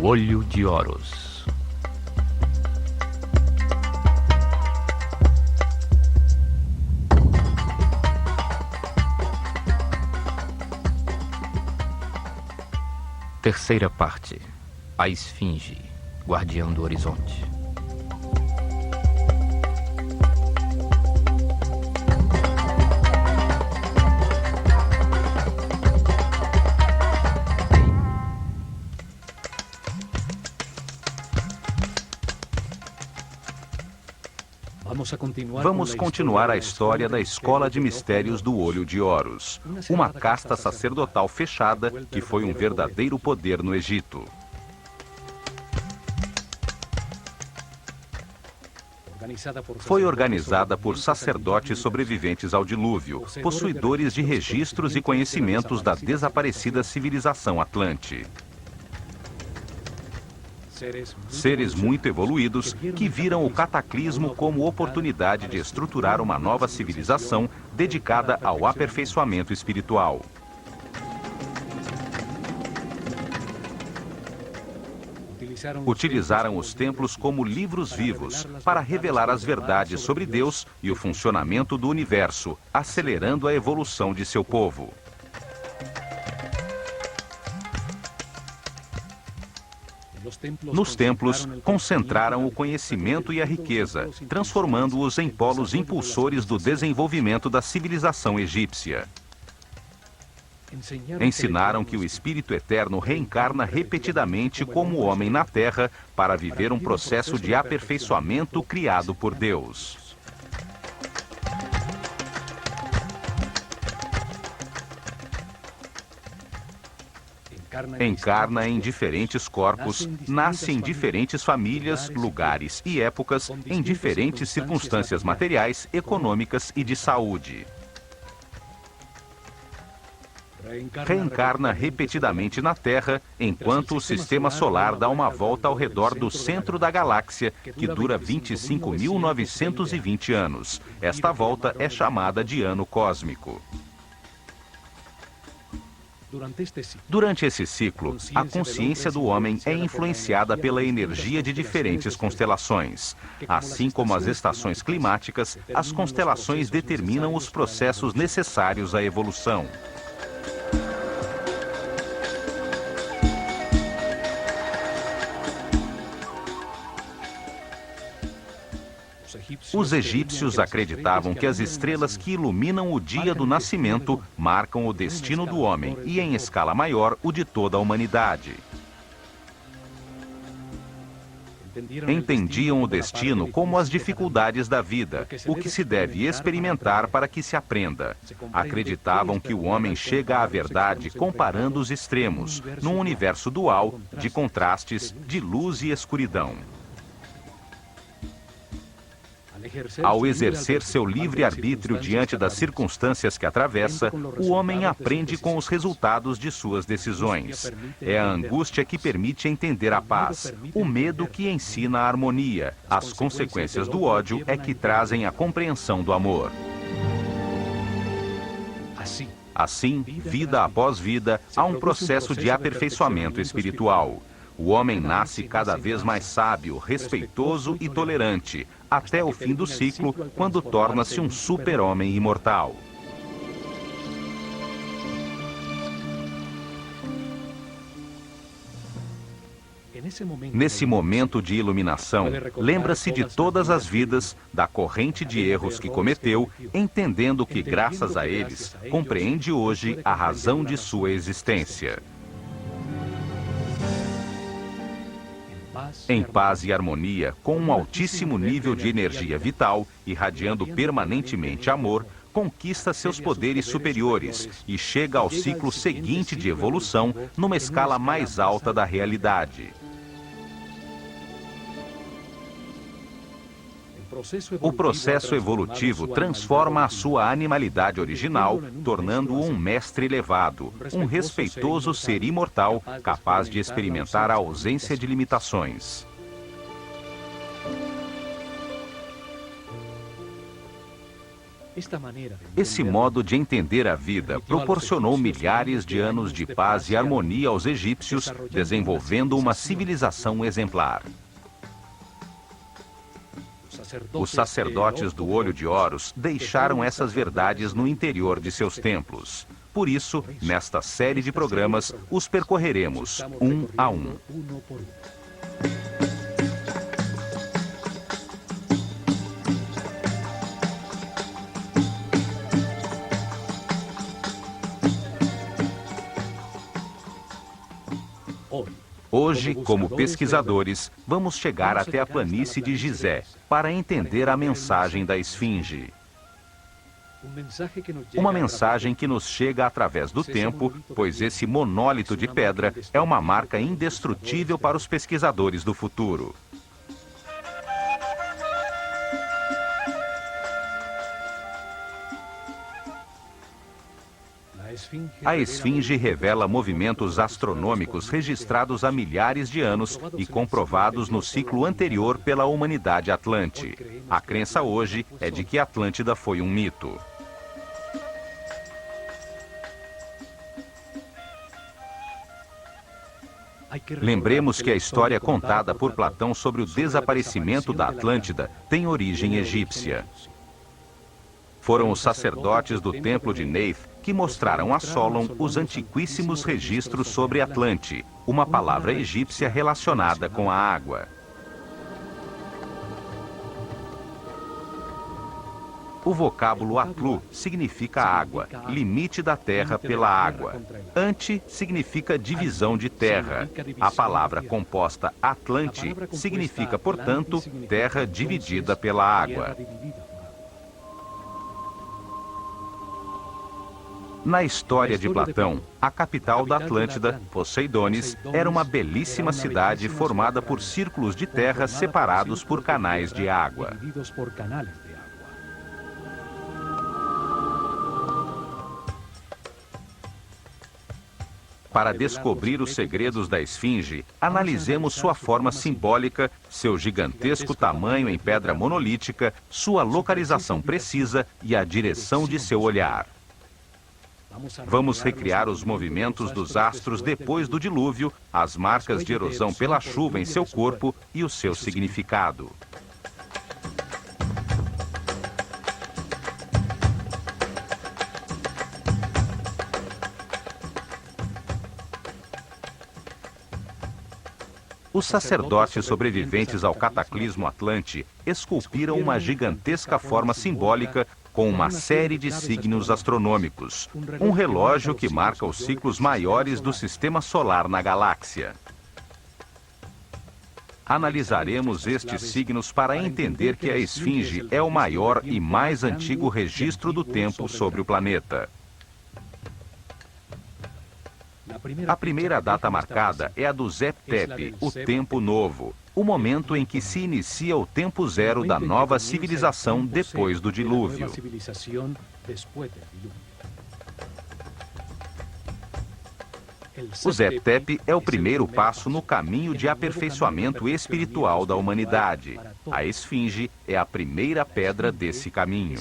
O Olho de Horus. Terceira parte. A Esfinge, Guardião do Horizonte. Vamos continuar a história da Escola de Mistérios do Olho de Horus, uma casta sacerdotal fechada que foi um verdadeiro poder no Egito. Foi organizada por sacerdotes sobreviventes ao dilúvio, possuidores de registros e conhecimentos da desaparecida civilização Atlante. Seres muito evoluídos que viram o cataclismo como oportunidade de estruturar uma nova civilização dedicada ao aperfeiçoamento espiritual. Utilizaram os templos como livros vivos para revelar as verdades sobre Deus e o funcionamento do universo, acelerando a evolução de seu povo. Nos templos, concentraram o conhecimento e a riqueza, transformando-os em polos impulsores do desenvolvimento da civilização egípcia. Ensinaram que o Espírito Eterno reencarna repetidamente como homem na Terra para viver um processo de aperfeiçoamento criado por Deus. Encarna em diferentes corpos, nasce em diferentes famílias, lugares e épocas, em diferentes circunstâncias materiais, econômicas e de saúde. Reencarna repetidamente na Terra, enquanto o sistema solar dá uma volta ao redor do centro da galáxia, que dura 25.920 anos. Esta volta é chamada de ano cósmico. Durante esse ciclo, a consciência do homem é influenciada pela energia de diferentes constelações. Assim como as estações climáticas, as constelações determinam os processos necessários à evolução. Os egípcios acreditavam que as estrelas que iluminam o dia do nascimento marcam o destino do homem e, em escala maior, o de toda a humanidade. Entendiam o destino como as dificuldades da vida, o que se deve experimentar para que se aprenda. Acreditavam que o homem chega à verdade comparando os extremos, num universo dual de contrastes de luz e escuridão. Ao exercer seu livre-arbítrio diante das circunstâncias que atravessa, o homem aprende com os resultados de suas decisões. É a angústia que permite entender a paz, o medo que ensina a harmonia, as consequências do ódio é que trazem a compreensão do amor. Assim, vida após vida, há um processo de aperfeiçoamento espiritual. O homem nasce cada vez mais sábio, respeitoso e tolerante, até o fim do ciclo, quando torna-se um super-homem imortal. Nesse momento de iluminação, lembra-se de todas as vidas, da corrente de erros que cometeu, entendendo que, graças a eles, compreende hoje a razão de sua existência. Em paz e harmonia, com um altíssimo nível de energia vital, irradiando permanentemente amor, conquista seus poderes superiores e chega ao ciclo seguinte de evolução numa escala mais alta da realidade. O processo evolutivo transforma a sua animalidade original, tornando-o um mestre elevado, um respeitoso ser imortal, capaz de experimentar a ausência de limitações. Esse modo de entender a vida proporcionou milhares de anos de paz e harmonia aos egípcios, desenvolvendo uma civilização exemplar. Os sacerdotes do Olho de Horus deixaram essas verdades no interior de seus templos. Por isso, nesta série de programas, os percorreremos um a um. Hoje, como pesquisadores, vamos chegar até a planície de Gizé para entender a mensagem da Esfinge. Uma mensagem que nos chega através do tempo, pois esse monólito de pedra é uma marca indestrutível para os pesquisadores do futuro. A Esfinge revela movimentos astronômicos registrados há milhares de anos e comprovados no ciclo anterior pela humanidade atlante. A crença hoje é de que Atlântida foi um mito. Lembremos que a história contada por Platão sobre o desaparecimento da Atlântida tem origem egípcia. Foram os sacerdotes do templo de Neith que mostraram a Solon os antiquíssimos registros sobre Atlante, uma palavra egípcia relacionada com a água. O vocábulo Atlu significa água, limite da terra pela água. Ante significa divisão de terra. A palavra composta Atlante significa, portanto, terra dividida pela água. Na história de Platão, a capital da Atlântida, Poseidones, era uma belíssima cidade formada por círculos de terra separados por canais de água. Para descobrir os segredos da Esfinge, analisemos sua forma simbólica, seu gigantesco tamanho em pedra monolítica, sua localização precisa e a direção de seu olhar. Vamos recriar os movimentos dos astros depois do dilúvio, as marcas de erosão pela chuva em seu corpo e o seu significado. Os sacerdotes sobreviventes ao cataclismo Atlante esculpiram uma gigantesca forma simbólica com uma série de signos astronômicos, um relógio que marca os ciclos maiores do sistema solar na galáxia. Analisaremos estes signos para entender que a Esfinge é o maior e mais antigo registro do tempo sobre o planeta. A primeira data marcada é a do Zep Tepi, o Tempo Novo, o momento em que se inicia o tempo zero da nova civilização depois do dilúvio. O Zep Tepi é o primeiro passo no caminho de aperfeiçoamento espiritual da humanidade. A Esfinge é a primeira pedra desse caminho.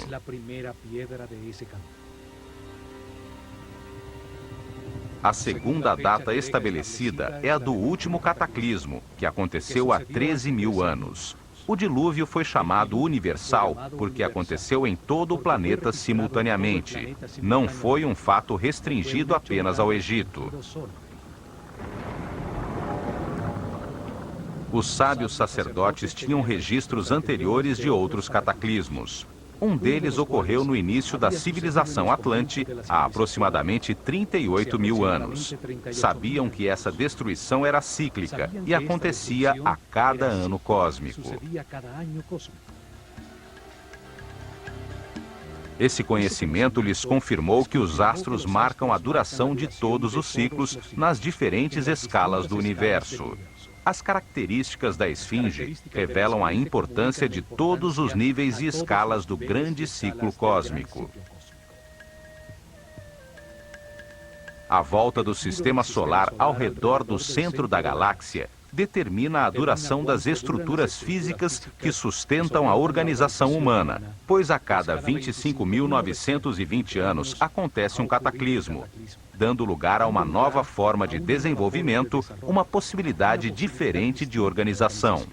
A segunda data estabelecida é a do último cataclismo, que aconteceu há 13.000 anos. O dilúvio foi chamado universal porque aconteceu em todo o planeta simultaneamente. Não foi um fato restringido apenas ao Egito. Os sábios sacerdotes tinham registros anteriores de outros cataclismos. Um deles ocorreu no início da civilização Atlante, há aproximadamente 38.000 anos. Sabiam que essa destruição era cíclica e acontecia a cada ano cósmico. Esse conhecimento lhes confirmou que os astros marcam a duração de todos os ciclos nas diferentes escalas do universo. As características da Esfinge revelam a importância de todos os níveis e escalas do grande ciclo cósmico. A volta do sistema solar ao redor do centro da galáxia determina a duração das estruturas físicas que sustentam a organização humana, pois a cada 25.920 anos acontece um cataclismo, dando lugar a uma nova forma de desenvolvimento, uma possibilidade diferente de organização.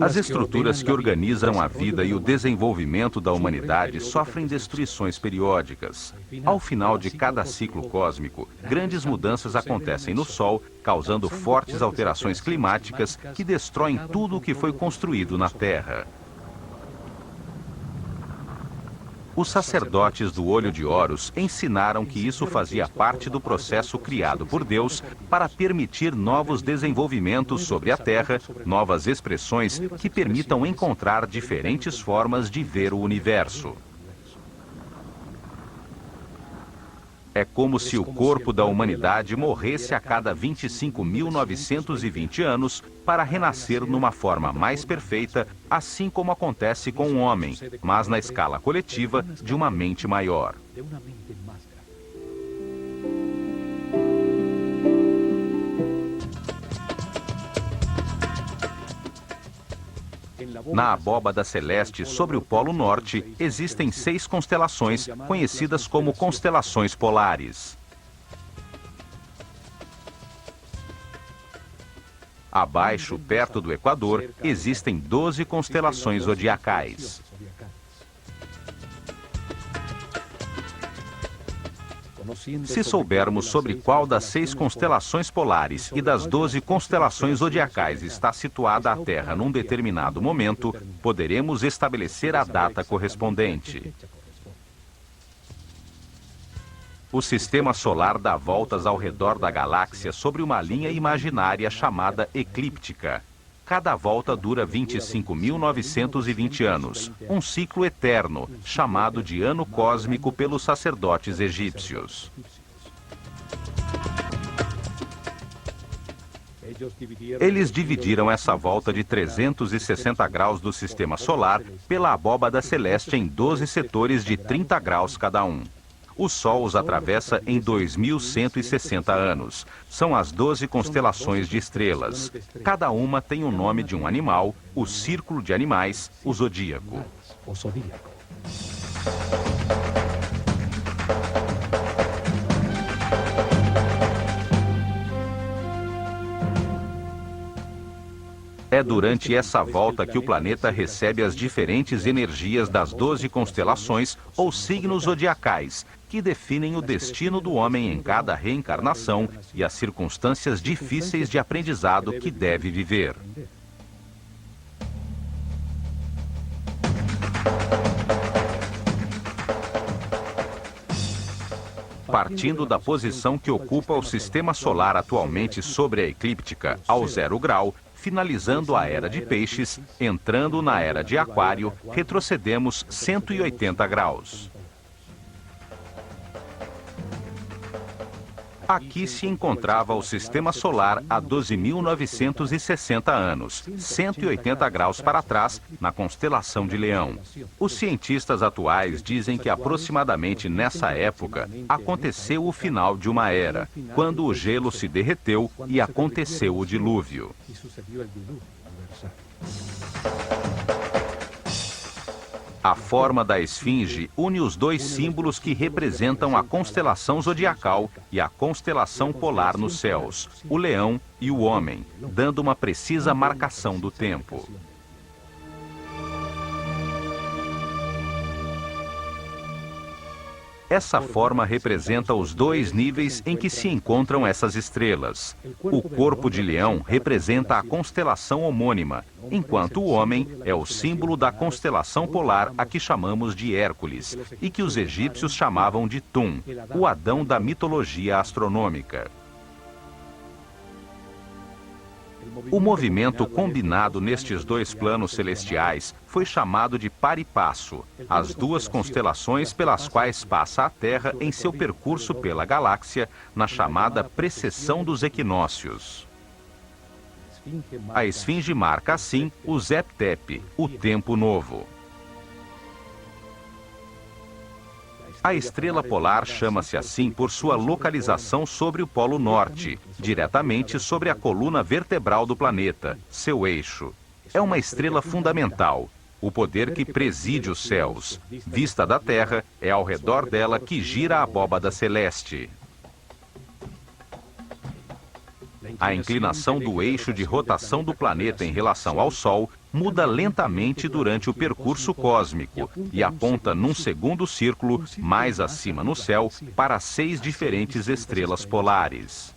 As estruturas que organizam a vida e o desenvolvimento da humanidade sofrem destruições periódicas. Ao final de cada ciclo cósmico, grandes mudanças acontecem no Sol, causando fortes alterações climáticas que destroem tudo o que foi construído na Terra. Os sacerdotes do Olho de Horus ensinaram que isso fazia parte do processo criado por Deus para permitir novos desenvolvimentos sobre a Terra, novas expressões que permitam encontrar diferentes formas de ver o universo. É como se o corpo da humanidade morresse a cada 25.920 anos para renascer numa forma mais perfeita, assim como acontece com o homem, mas na escala coletiva de uma mente maior. Na abóbada celeste sobre o Polo Norte, existem 6 constelações, conhecidas como constelações polares. Abaixo, perto do Equador, existem 12 constelações zodiacais. Se soubermos sobre qual das 6 constelações polares e das 12 constelações zodiacais está situada a Terra num determinado momento, poderemos estabelecer a data correspondente. O sistema solar dá voltas ao redor da galáxia sobre uma linha imaginária chamada eclíptica. Cada volta dura 25.920 anos, um ciclo eterno, chamado de ano cósmico pelos sacerdotes egípcios. Eles dividiram essa volta de 360 graus do sistema solar pela abóbada celeste em 12 setores de 30 graus cada um. O Sol os atravessa em 2.160 anos. São as 12 constelações de estrelas. Cada uma tem o nome de um animal, o círculo de animais, o zodíaco. É durante essa volta que o planeta recebe as diferentes energias das 12 constelações ou signos zodiacais, que definem o destino do homem em cada reencarnação e as circunstâncias difíceis de aprendizado que deve viver. Partindo da posição que ocupa o sistema solar atualmente sobre a eclíptica, ao 0 grau, finalizando a Era de Peixes, entrando na Era de Aquário, retrocedemos 180 graus. Aqui se encontrava o sistema solar há 12.960 anos, 180 graus para trás, na constelação de Leão. Os cientistas atuais dizem que aproximadamente nessa época aconteceu o final de uma era, quando o gelo se derreteu e aconteceu o dilúvio. A forma da esfinge une os dois símbolos que representam a constelação zodiacal e a constelação polar nos céus, o leão e o homem, dando uma precisa marcação do tempo. Essa forma representa os dois níveis em que se encontram essas estrelas. O corpo de leão representa a constelação homônima, enquanto o homem é o símbolo da constelação polar a que chamamos de Hércules, e que os egípcios chamavam de Tum, o Adão da mitologia astronômica. O movimento combinado nestes dois planos celestiais foi chamado de par e passo, as duas constelações pelas quais passa a Terra em seu percurso pela galáxia, na chamada precessão dos equinócios. A esfinge marca, assim, o Zep-Tep, o tempo novo. A estrela polar chama-se assim por sua localização sobre o Polo Norte, diretamente sobre a coluna vertebral do planeta, seu eixo. É uma estrela fundamental, o poder que preside os céus. Vista da Terra, é ao redor dela que gira a abóbada celeste. A inclinação do eixo de rotação do planeta em relação ao Sol muda lentamente durante o percurso cósmico e aponta num segundo círculo, mais acima no céu, para 6 diferentes estrelas polares.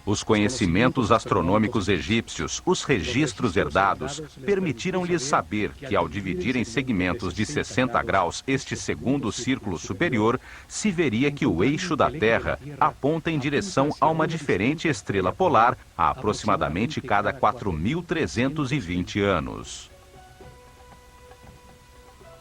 Os conhecimentos astronômicos egípcios, os registros herdados, permitiram-lhes saber que, ao dividir em segmentos de 60 graus este segundo círculo superior, se veria que o eixo da Terra aponta em direção a uma diferente estrela polar a aproximadamente cada 4.320 anos.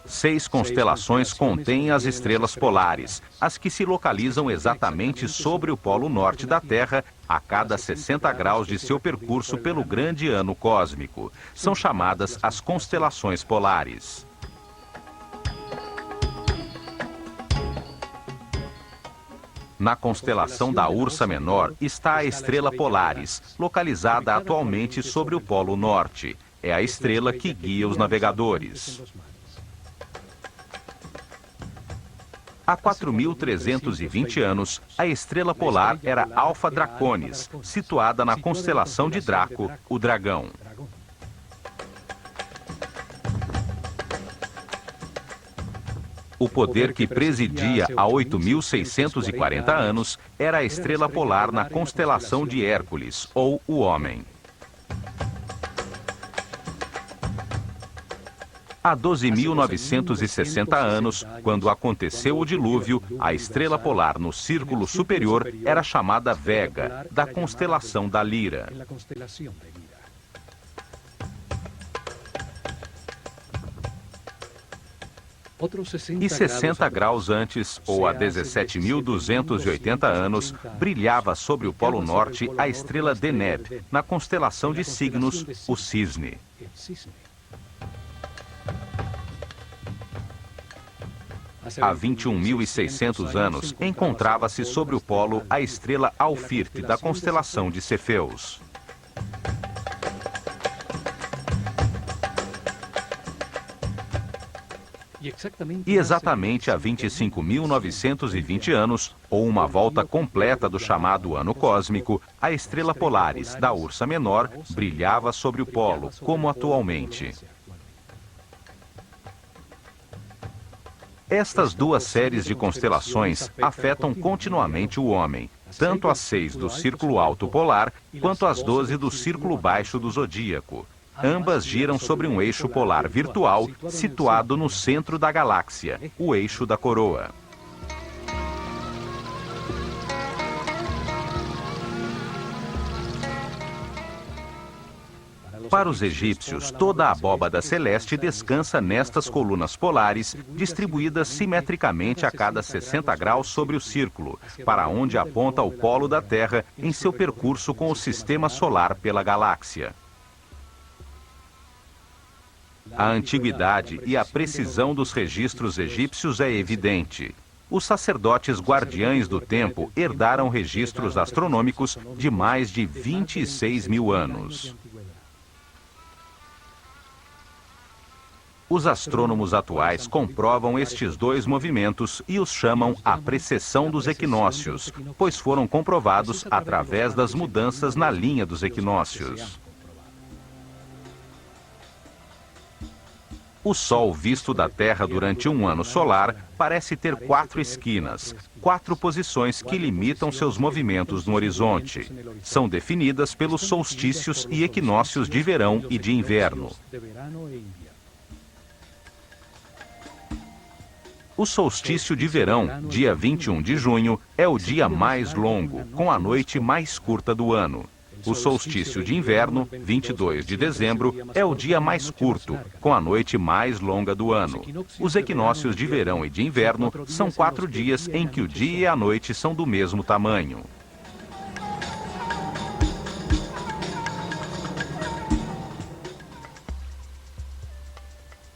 6 constelações contêm as estrelas polares, as que se localizam exatamente sobre o polo norte da Terra, a cada 60 graus de seu percurso pelo grande ano cósmico. São chamadas as constelações polares. Na constelação da Ursa Menor está a estrela Polaris, localizada atualmente sobre o polo norte. É a estrela que guia os navegadores. Há 4.320 anos, a estrela polar era Alfa Draconis, situada na constelação de Draco, o dragão. O poder que presidia há 8.640 anos era a estrela polar na constelação de Hércules, ou o Homem. Há 12.960 anos, quando aconteceu o dilúvio, a estrela polar no círculo superior era chamada Vega, da constelação da Lira. E 60 graus antes, ou há 17.280 anos, brilhava sobre o Polo Norte a estrela Deneb, na constelação de Signos, o Cisne. Há 21.600 anos, encontrava-se sobre o polo a estrela Alfirte, da constelação de Cefeus. E exatamente há 25.920 anos, ou uma volta completa do chamado ano cósmico, a estrela Polaris, da Ursa Menor, brilhava sobre o polo, como atualmente. Estas duas séries de constelações afetam continuamente o homem, tanto as 6 do Círculo Alto Polar, quanto as 12 do Círculo Baixo do Zodíaco. Ambas giram sobre um eixo polar virtual situado no centro da galáxia, o eixo da coroa. Para os egípcios, toda a abóbada celeste descansa nestas colunas polares, distribuídas simetricamente a cada 60 graus sobre o círculo, para onde aponta o polo da Terra em seu percurso com o sistema solar pela galáxia. A antiguidade e a precisão dos registros egípcios é evidente. Os sacerdotes guardiães do tempo herdaram registros astronômicos de mais de 26.000 anos. Os astrônomos atuais comprovam estes dois movimentos e os chamam a precessão dos equinócios, pois foram comprovados através das mudanças na linha dos equinócios. O Sol visto da Terra durante um ano solar parece ter 4 esquinas, 4 posições que limitam seus movimentos no horizonte. São definidas pelos solstícios e equinócios de verão e de inverno. O solstício de verão, dia 21 de junho, é o dia mais longo, com a noite mais curta do ano. O solstício de inverno, 22 de dezembro, é o dia mais curto, com a noite mais longa do ano. Os equinócios de verão e de inverno são 4 dias em que o dia e a noite são do mesmo tamanho.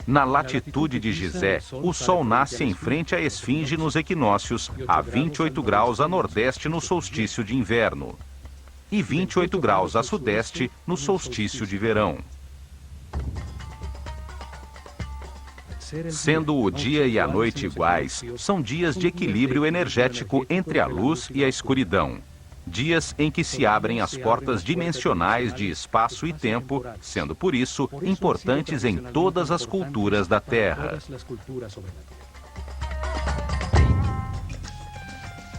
Na latitude de Gizé, o Sol nasce em frente à esfinge nos equinócios, a 28 graus a nordeste no solstício de inverno e 28 graus a sudeste no solstício de verão. Sendo o dia e a noite iguais, são dias de equilíbrio energético entre a luz e a escuridão. Dias em que se abrem as portas dimensionais de espaço e tempo, sendo por isso importantes em todas as culturas da Terra.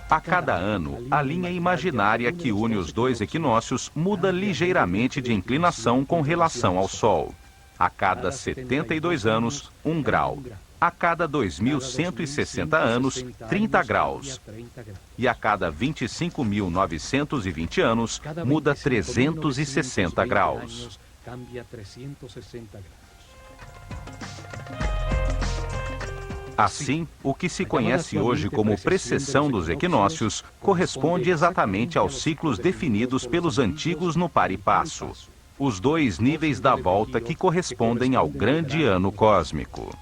A cada ano, a linha imaginária que une os dois equinócios muda ligeiramente de inclinação com relação ao Sol. A cada 72 anos, 1 grau. A cada 2.160 anos, 30 graus. E a cada 25.920 anos, muda 360 graus. Assim, o que se conhece hoje como precessão dos equinócios corresponde exatamente aos ciclos definidos pelos antigos no par e passo, os dois níveis da volta que correspondem ao grande ano cósmico.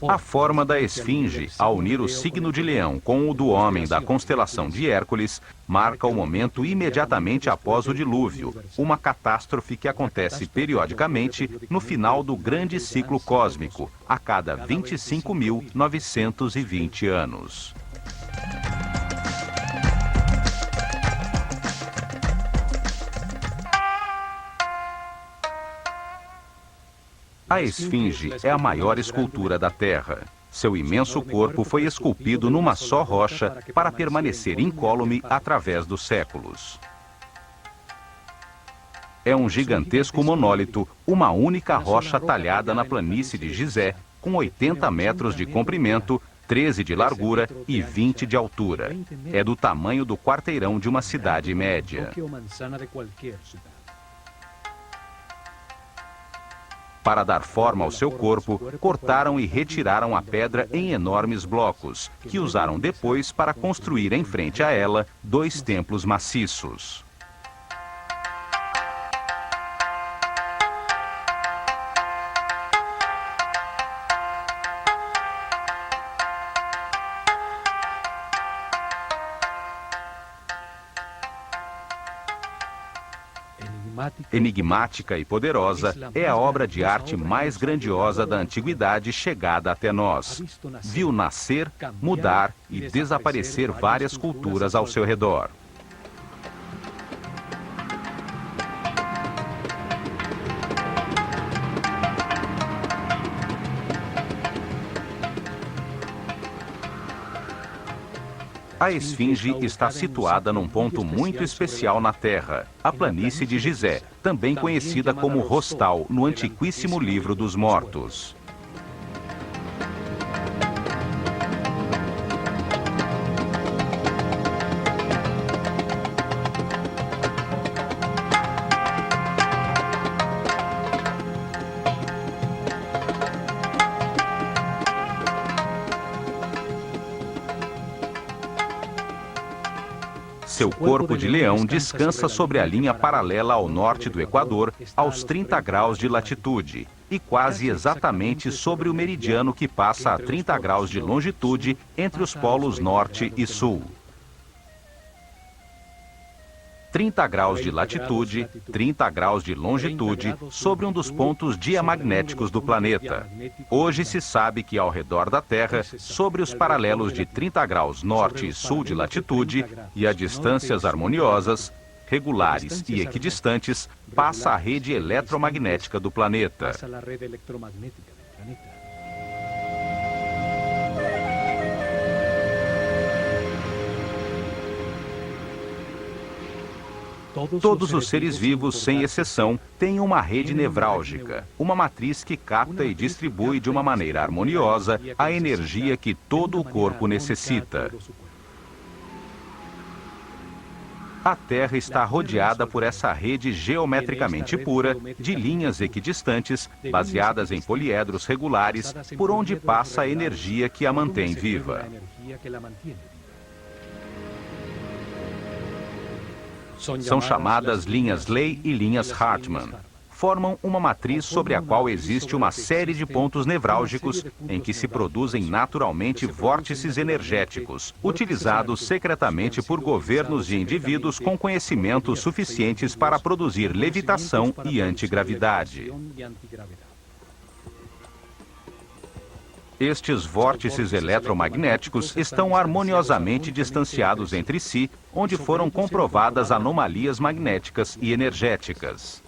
A forma da esfinge, ao unir o signo de Leão com o do homem da constelação de Hércules, marca o momento imediatamente após o dilúvio, uma catástrofe que acontece periodicamente no final do grande ciclo cósmico, a cada 25.920 anos. A esfinge é a maior escultura da Terra. Seu imenso corpo foi esculpido numa só rocha para permanecer incólume através dos séculos. É um gigantesco monólito, uma única rocha talhada na planície de Gizé, com 80 metros de comprimento, 13 de largura e 20 de altura. É do tamanho do quarteirão de uma cidade média. Para dar forma ao seu corpo, cortaram e retiraram a pedra em enormes blocos, que usaram depois para construir em frente a ela 2 templos maciços. Enigmática e poderosa, é a obra de arte mais grandiosa da antiguidade chegada até nós. Viu nascer, mudar e desaparecer várias culturas ao seu redor. A esfinge está situada num ponto muito especial na Terra, a planície de Gizé, também conhecida como Rostal no antiquíssimo livro dos mortos. Seu corpo de leão descansa sobre a linha paralela ao norte do Equador, aos 30 graus de latitude, e quase exatamente sobre o meridiano que passa a 30 graus de longitude entre os polos norte e sul. 30 graus de latitude, 30 graus de longitude, sobre um dos pontos diamagnéticos do planeta. Hoje se sabe que ao redor da Terra, sobre os paralelos de 30 graus norte e sul de latitude, e a distâncias harmoniosas, regulares e equidistantes, passa a rede eletromagnética do planeta. Todos os seres vivos, sem exceção, têm uma rede nevrálgica, uma matriz que capta e distribui de uma maneira harmoniosa a energia que todo o corpo necessita. A Terra está rodeada por essa rede geometricamente pura, de linhas equidistantes, baseadas em poliedros regulares, por onde passa a energia que a mantém viva. São chamadas linhas Ley e linhas Hartmann. formam uma matriz sobre a qual existe uma série de pontos nevrálgicos em que se produzem naturalmente vórtices energéticos, utilizados secretamente por governos de indivíduos com conhecimentos suficientes para produzir levitação e antigravidade. Estes vórtices eletromagnéticos estão harmoniosamente distanciados entre si, onde foram comprovadas anomalias magnéticas e energéticas.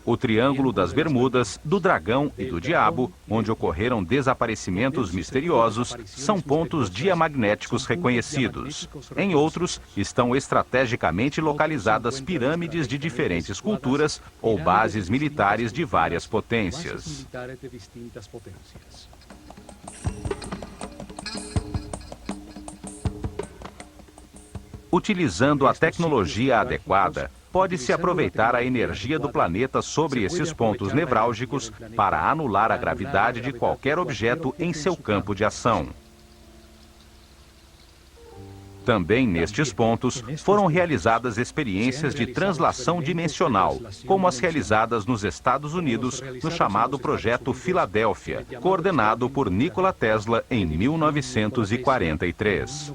O Triângulo das Bermudas, do Dragão e do Diabo, onde ocorreram desaparecimentos misteriosos, são pontos diamagnéticos reconhecidos. Em outros, estão estrategicamente localizadas pirâmides de diferentes culturas ou bases militares de várias potências. Utilizando a tecnologia adequada, pode-se aproveitar a energia do planeta sobre esses pontos nevrálgicos para anular a gravidade de qualquer objeto em seu campo de ação. Também nestes pontos foram realizadas experiências de translação dimensional, como as realizadas nos Estados Unidos no chamado Projeto Filadélfia, coordenado por Nikola Tesla em 1943.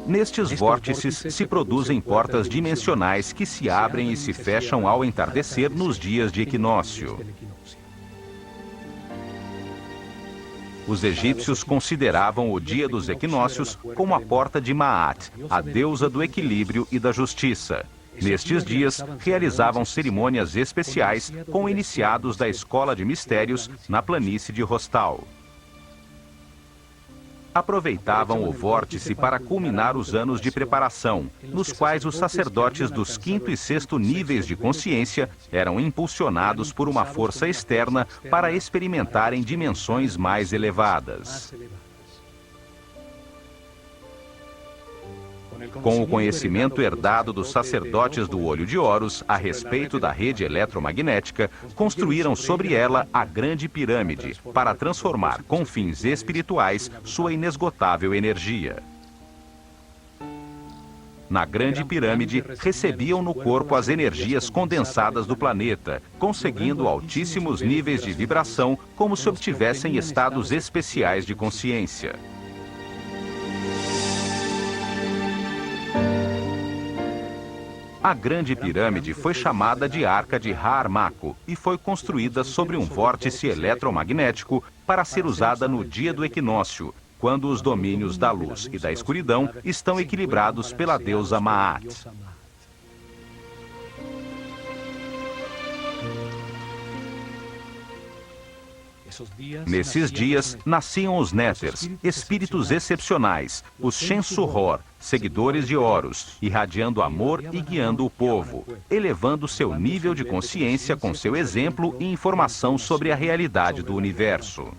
Nestes vórtices se produzem portas dimensionais que se abrem e se fecham ao entardecer nos dias de equinócio. Os egípcios consideravam o dia dos equinócios como a porta de Maat, a deusa do equilíbrio e da justiça. Nestes dias, realizavam cerimônias especiais com iniciados da Escola de Mistérios na planície de Rostal. Aproveitavam o vórtice para culminar os anos de preparação, nos quais os sacerdotes dos 5º e 6º níveis de consciência eram impulsionados por uma força externa para experimentarem dimensões mais elevadas. Com o conhecimento herdado dos sacerdotes do Olho de Horus a respeito da rede eletromagnética, construíram sobre ela a Grande Pirâmide, para transformar com fins espirituais sua inesgotável energia. Na Grande Pirâmide, recebiam no corpo as energias condensadas do planeta, conseguindo altíssimos níveis de vibração, como se obtivessem estados especiais de consciência. A Grande Pirâmide foi chamada de Arca de Har-Mako e foi construída sobre um vórtice eletromagnético para ser usada no dia do equinócio, quando os domínios da luz e da escuridão estão equilibrados pela deusa Maat. Nesses dias, nasciam os Néters, espíritos excepcionais, os Shensu-Hor, seguidores de Horus, irradiando amor e guiando o povo, elevando seu nível de consciência com seu exemplo e informação sobre a realidade do universo.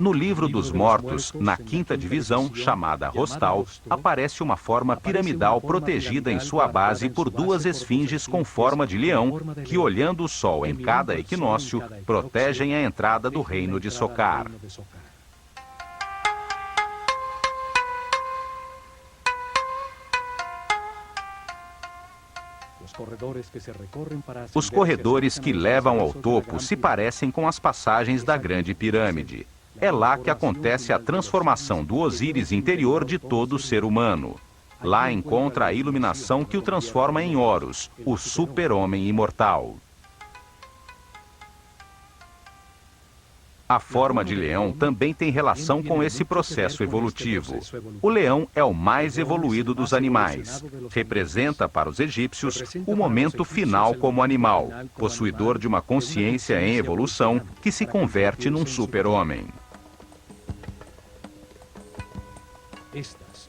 No Livro dos Mortos, na 5ª divisão, chamada Rostal, aparece uma forma piramidal protegida em sua base por 2 esfinges com forma de leão, que, olhando o sol em cada equinócio, protegem a entrada do reino de Sokar. Os corredores que levam ao topo se parecem com as passagens da Grande Pirâmide. É lá que acontece a transformação do Osíris interior de todo ser humano. Lá encontra a iluminação que o transforma em Horus, o super-homem imortal. A forma de leão também tem relação com esse processo evolutivo. O leão é o mais evoluído dos animais. Representa para os egípcios o momento final como animal, possuidor de uma consciência em evolução que se converte num super-homem.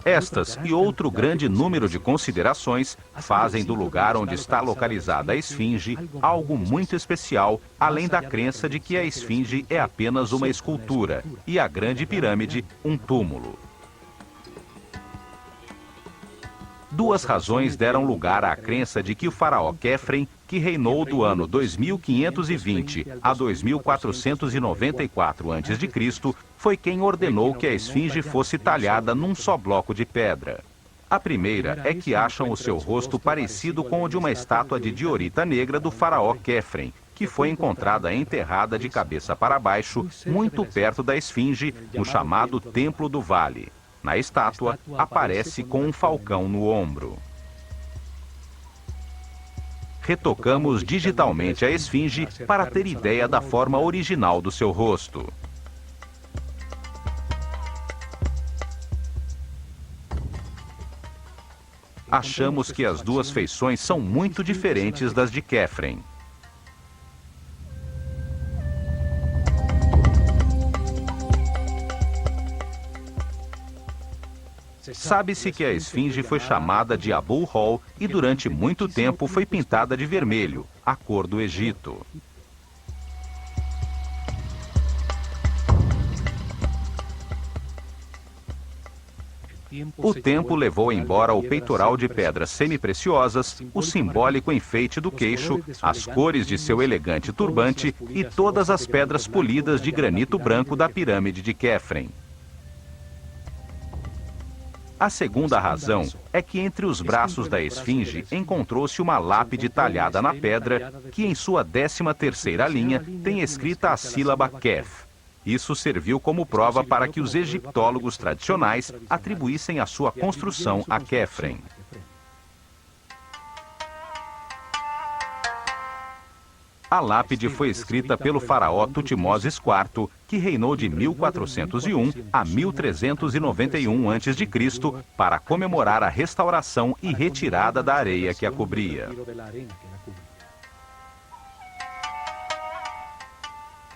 Estas e outro grande número de considerações fazem do lugar onde está localizada a esfinge algo muito especial, além da crença de que a esfinge é apenas uma escultura e a Grande Pirâmide um túmulo. Duas razões deram lugar à crença de que o faraó Quefren, que reinou do ano 2520 a 2494 a.C., foi quem ordenou que a esfinge fosse talhada num só bloco de pedra. A primeira é que acham o seu rosto parecido com o de uma estátua de diorita negra do faraó Quefren, que foi encontrada enterrada de cabeça para baixo, muito perto da esfinge, no chamado Templo do Vale. Na estátua, aparece com um falcão no ombro. Retocamos digitalmente a esfinge para ter ideia da forma original do seu rosto. Achamos que as duas feições são muito diferentes das de Quefren. Sabe-se que a esfinge foi chamada de Abu-Hol e durante muito tempo foi pintada de vermelho, a cor do Egito. O tempo levou embora o peitoral de pedras semipreciosas, o simbólico enfeite do queixo, as cores de seu elegante turbante e todas as pedras polidas de granito branco da pirâmide de Quefren. A segunda razão é que entre os braços da esfinge encontrou-se uma lápide talhada na pedra que em sua 13ª linha tem escrita a sílaba Kef. Isso serviu como prova para que os egiptólogos tradicionais atribuíssem a sua construção a Quefren. A lápide foi escrita pelo faraó Tutmoses IV, que reinou de 1401 a 1391 a.C., para comemorar a restauração e retirada da areia que a cobria.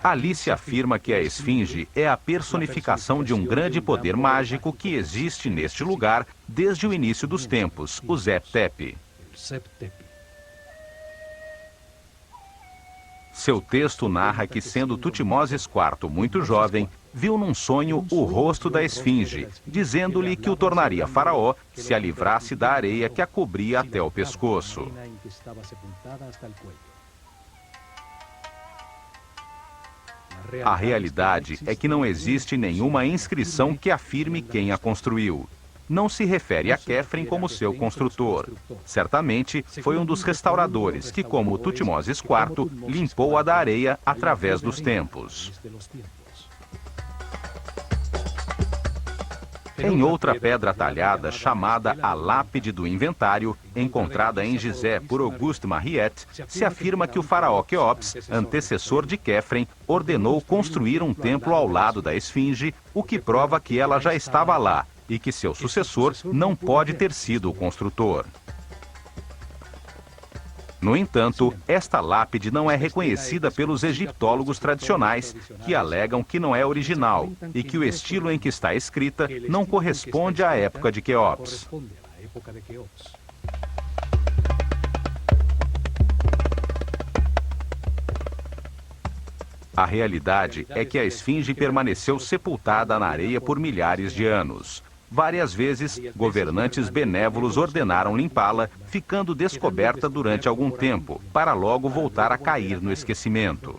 Ali se afirma que a esfinge é a personificação de um grande poder mágico que existe neste lugar desde o início dos tempos, o Zep-Tepi. Seu texto narra que, sendo Tutmoses IV muito jovem, viu num sonho o rosto da esfinge, dizendo-lhe que o tornaria faraó se a livrasse da areia que a cobria até o pescoço. A realidade é que não existe nenhuma inscrição que afirme quem a construiu. Não se refere a Quefren como seu construtor. Certamente foi um dos restauradores que, como Tutmoses IV, limpou-a da areia através dos tempos. Em outra pedra talhada, chamada a Lápide do Inventário, encontrada em Gizé por Auguste Mariette, se afirma que o faraó Quéops, antecessor de Quefren, ordenou construir um templo ao lado da esfinge, o que prova que ela já estava lá, e que seu sucessor não pode ter sido o construtor. No entanto, esta lápide não é reconhecida pelos egiptólogos tradicionais, que alegam que não é original e que o estilo em que está escrita não corresponde à época de Quéops. A realidade é que a esfinge permaneceu sepultada na areia por milhares de anos. Várias vezes, governantes benévolos ordenaram limpá-la, ficando descoberta durante algum tempo, para logo voltar a cair no esquecimento.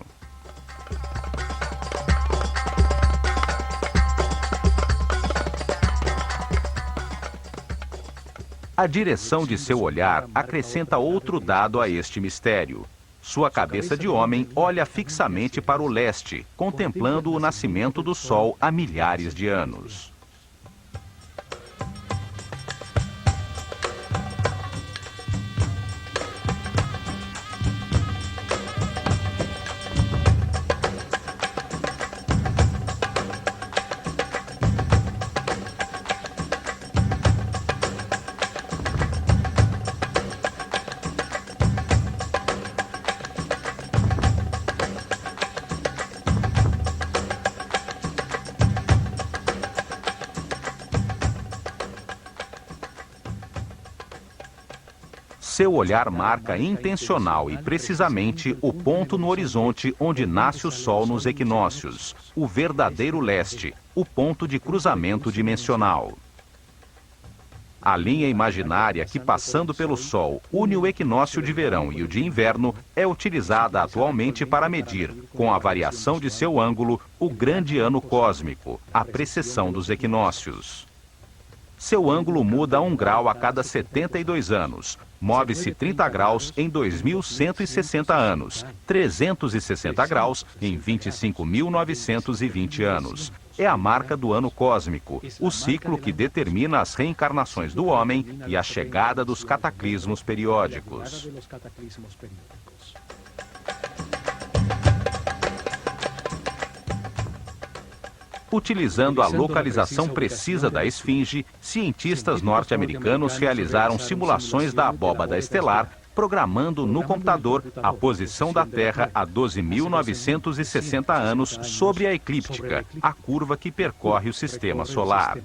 A direção de seu olhar acrescenta outro dado a este mistério. Sua cabeça de homem olha fixamente para o leste, contemplando o nascimento do sol há milhares de anos. Seu olhar marca intencional e precisamente o ponto no horizonte onde nasce o sol nos equinócios, o verdadeiro leste, o ponto de cruzamento dimensional. A linha imaginária que, passando pelo Sol, une o equinócio de verão e o de inverno, é utilizada atualmente para medir, com a variação de seu ângulo, o grande ano cósmico, a precessão dos equinócios. Seu ângulo muda 1 grau a cada 72 anos. Move-se 30 graus em 2.160 anos, 360 graus em 25.920 anos. É a marca do ano cósmico, o ciclo que determina as reencarnações do homem e a chegada dos cataclismos periódicos. Utilizando a localização precisa da esfinge, cientistas norte-americanos realizaram simulações da abóbada estelar, programando no computador a posição da Terra a 12.960 anos sobre a eclíptica, a curva que percorre o sistema solar.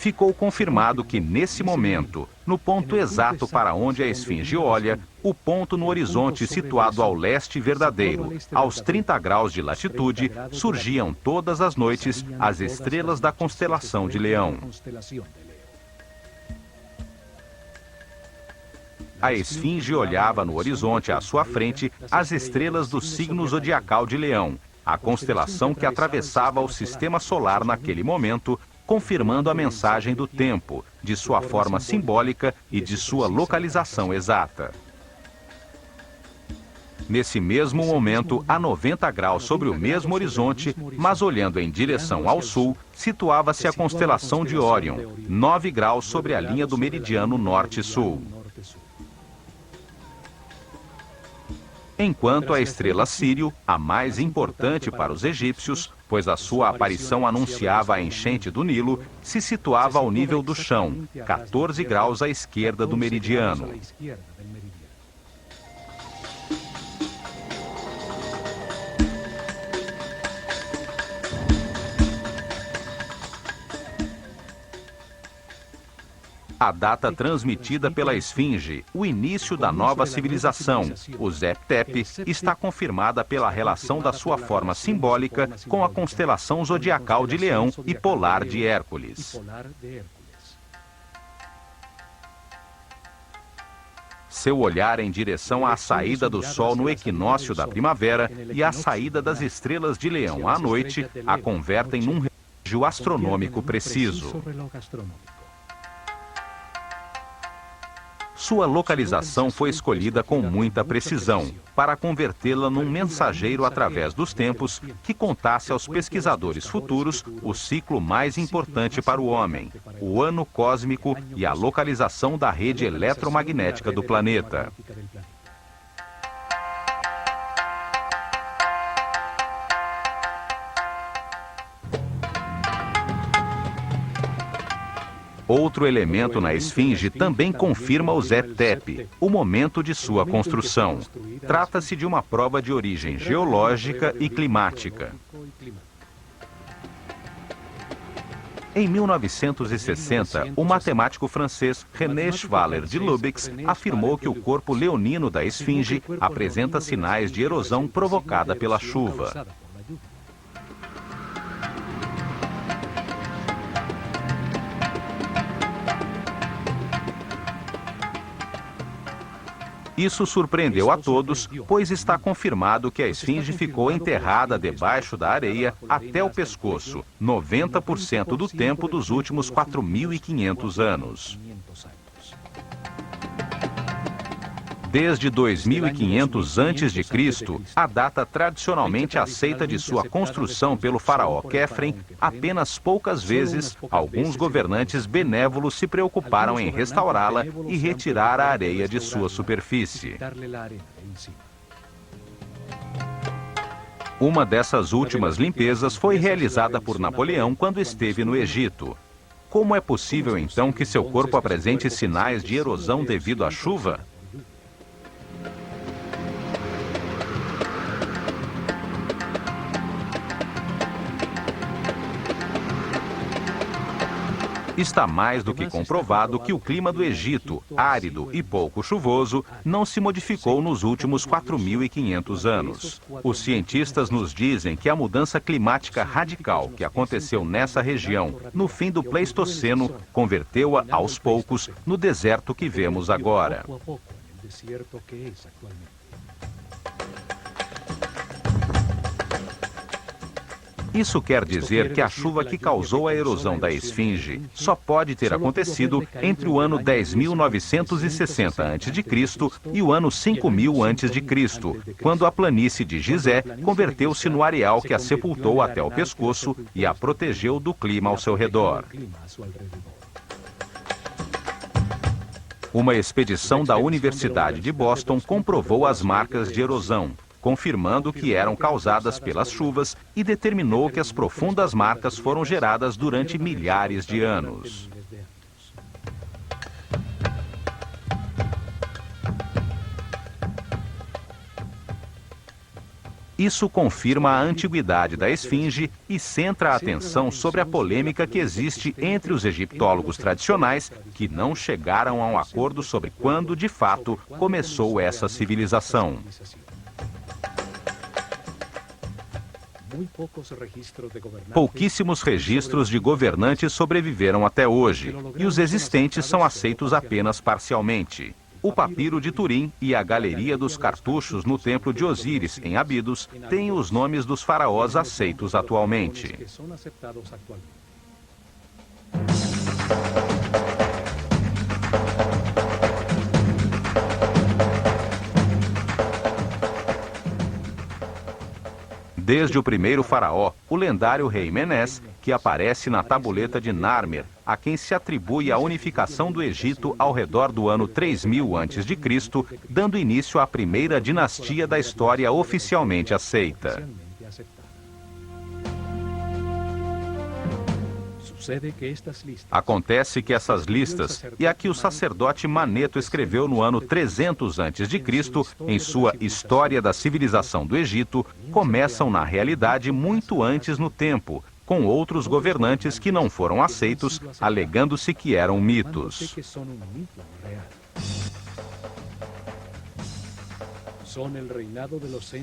Ficou confirmado que, nesse momento, no ponto exato para onde a esfinge olha, o ponto no horizonte situado ao leste verdadeiro, aos 30 graus de latitude, surgiam todas as noites as estrelas da constelação de Leão. A esfinge olhava no horizonte à sua frente as estrelas do signo zodiacal de Leão, a constelação que atravessava o sistema solar naquele momento, confirmando a mensagem do tempo, de sua forma simbólica e de sua localização exata. Nesse mesmo momento, a 90 graus sobre o mesmo horizonte, mas olhando em direção ao sul, situava-se a constelação de Órion, 9 graus sobre a linha do meridiano norte-sul. Enquanto a estrela Sírio, a mais importante para os egípcios, pois a sua aparição anunciava a enchente do Nilo, se situava ao nível do chão, 14 graus à esquerda do meridiano. A data transmitida pela esfinge, o início da nova civilização, o Zep-Tep, está confirmada pela relação da sua forma simbólica com a constelação zodiacal de Leão e polar de Hércules. Seu olhar em direção à saída do Sol no equinócio da primavera e à saída das estrelas de Leão à noite a convertem num relógio astronômico preciso. Sua localização foi escolhida com muita precisão, para convertê-la num mensageiro através dos tempos que contasse aos pesquisadores futuros o ciclo mais importante para o homem, o ano cósmico e a localização da rede eletromagnética do planeta. Outro elemento na esfinge também confirma o Zep-Tep, o momento de sua construção. Trata-se de uma prova de origem geológica e climática. Em 1960, o matemático francês René Schwaller de Lubbock afirmou que o corpo leonino da esfinge apresenta sinais de erosão provocada pela chuva. Isso surpreendeu a todos, pois está confirmado que a esfinge ficou enterrada debaixo da areia até o pescoço, 90% do tempo dos últimos 4.500 anos. Desde 2500 a.C., a data tradicionalmente aceita de sua construção pelo faraó Quefren, apenas poucas vezes, alguns governantes benévolos se preocuparam em restaurá-la e retirar a areia de sua superfície. Uma dessas últimas limpezas foi realizada por Napoleão quando esteve no Egito. Como é possível, então, que seu corpo apresente sinais de erosão devido à chuva? Está mais do que comprovado que o clima do Egito, árido e pouco chuvoso, não se modificou nos últimos 4.500 anos. Os cientistas nos dizem que a mudança climática radical que aconteceu nessa região no fim do Pleistoceno converteu-a, aos poucos, no deserto que vemos agora. Isso quer dizer que a chuva que causou a erosão da esfinge só pode ter acontecido entre o ano 10.960 a.C. e o ano 5.000 a.C., quando a planície de Gizé converteu-se no areal que a sepultou até o pescoço e a protegeu do clima ao seu redor. Uma expedição da Universidade de Boston comprovou as marcas de erosão, confirmando que eram causadas pelas chuvas e determinou que as profundas marcas foram geradas durante milhares de anos. Isso confirma a antiguidade da esfinge e centra a atenção sobre a polêmica que existe entre os egiptólogos tradicionais, que não chegaram a um acordo sobre quando, de fato, começou essa civilização. Pouquíssimos registros de governantes sobreviveram até hoje, e os existentes são aceitos apenas parcialmente. O papiro de Turim e a galeria dos cartuchos no templo de Osíris, em Abidos, têm os nomes dos faraós aceitos atualmente. Desde o primeiro faraó, o lendário rei Menés, que aparece na tabuleta de Narmer, a quem se atribui a unificação do Egito ao redor do ano 3000 a.C., dando início à primeira dinastia da história oficialmente aceita. Acontece que essas listas, e a que o sacerdote Maneto escreveu no ano 300 a.C., em sua História da Civilização do Egito, começam na realidade muito antes no tempo, com outros governantes que não foram aceitos, alegando-se que eram mitos.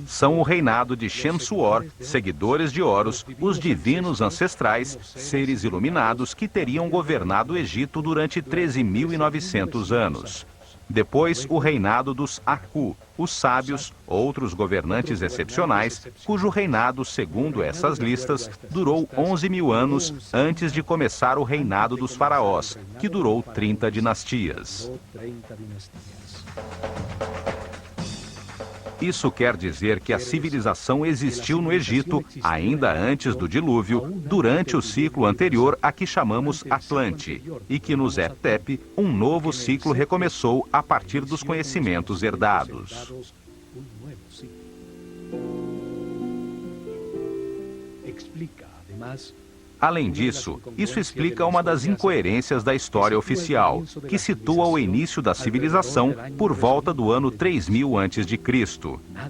São o reinado de Shem-Suor, seguidores de Horus, os divinos ancestrais, seres iluminados que teriam governado o Egito durante 13.900 anos. Depois, o reinado dos Aku, os sábios, outros governantes excepcionais, cujo reinado, segundo essas listas, durou 11.000 anos antes de começar o reinado dos faraós, que durou 30 dinastias. Isso quer dizer que a civilização existiu no Egito ainda antes do dilúvio, durante o ciclo anterior a que chamamos Atlante, e que no Zep-Tep um novo ciclo recomeçou a partir dos conhecimentos herdados. Além disso, isso explica uma das incoerências da história oficial, que situa o início da civilização por volta do ano 3000 a.C.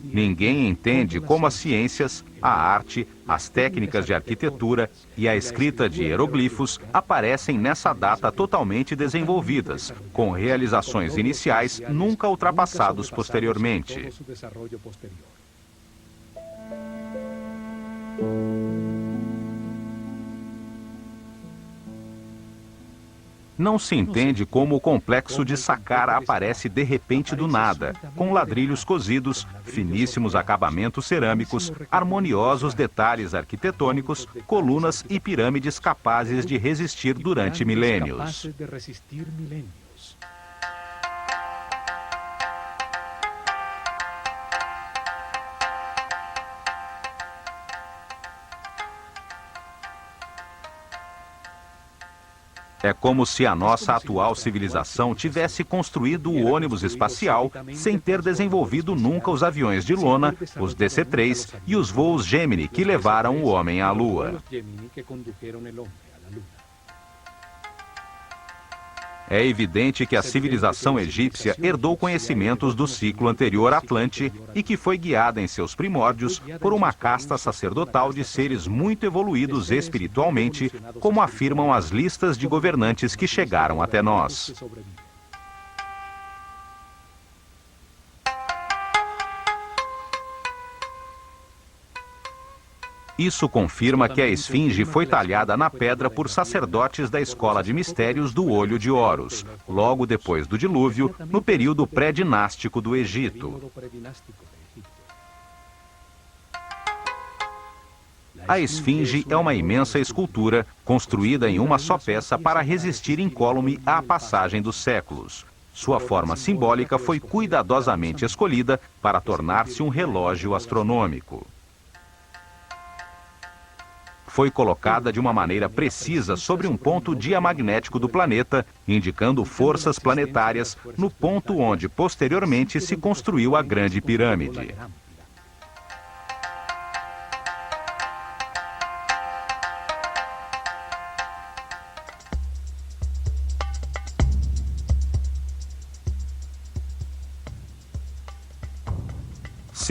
Ninguém entende como as ciências, a arte, as técnicas de arquitetura e a escrita de hieroglifos aparecem nessa data totalmente desenvolvidas, com realizações iniciais nunca ultrapassados posteriormente. Não se entende como o complexo de Saqqara aparece de repente do nada, com ladrilhos cozidos, finíssimos acabamentos cerâmicos, harmoniosos detalhes arquitetônicos, colunas e pirâmides capazes de resistir durante milênios. É como se a nossa atual civilização tivesse construído o ônibus espacial sem ter desenvolvido nunca os aviões de lona, os DC-3 e os voos Gemini que levaram o homem à Lua. É evidente que a civilização egípcia herdou conhecimentos do ciclo anterior Atlante e que foi guiada em seus primórdios por uma casta sacerdotal de seres muito evoluídos espiritualmente, como afirmam as listas de governantes que chegaram até nós. Isso confirma que a esfinge foi talhada na pedra por sacerdotes da escola de mistérios do Olho de Horus, logo depois do dilúvio, no período pré-dinástico do Egito. A esfinge é uma imensa escultura construída em uma só peça para resistir incólume à passagem dos séculos. Sua forma simbólica foi cuidadosamente escolhida para tornar-se um relógio astronômico. Foi colocada de uma maneira precisa sobre um ponto diamagnético do planeta, indicando forças planetárias no ponto onde posteriormente se construiu a Grande Pirâmide.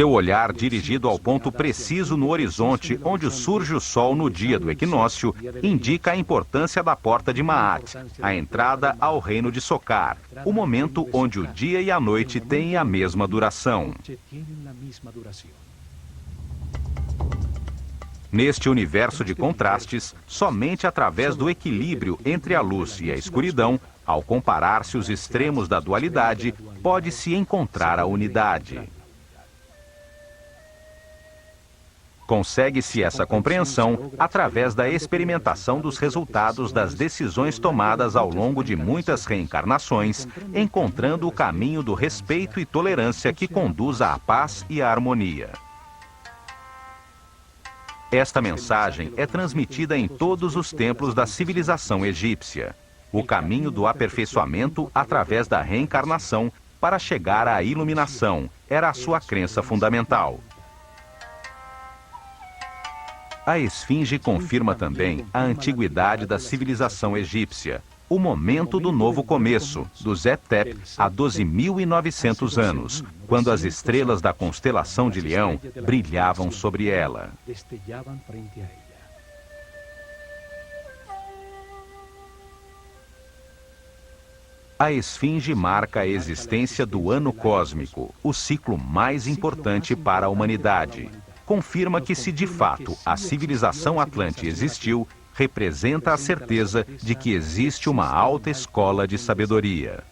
Seu olhar dirigido ao ponto preciso no horizonte onde surge o Sol no dia do equinócio indica a importância da porta de Maat, a entrada ao reino de Sokar, o momento onde o dia e a noite têm a mesma duração. Neste universo de contrastes, somente através do equilíbrio entre a luz e a escuridão, ao comparar-se os extremos da dualidade, pode-se encontrar a unidade. Consegue-se essa compreensão através da experimentação dos resultados das decisões tomadas ao longo de muitas reencarnações, encontrando o caminho do respeito e tolerância que conduz à paz e à harmonia. Esta mensagem é transmitida em todos os templos da civilização egípcia. O caminho do aperfeiçoamento através da reencarnação para chegar à iluminação era a sua crença fundamental. A esfinge confirma também a antiguidade da civilização egípcia, o momento do novo começo, do Zetep, há 12.900 anos, quando as estrelas da constelação de Leão brilhavam sobre ela. A esfinge marca a existência do ano cósmico, o ciclo mais importante para a humanidade. Confirma que, se de fato a civilização Atlante existiu, representa a certeza de que existe uma alta escola de sabedoria.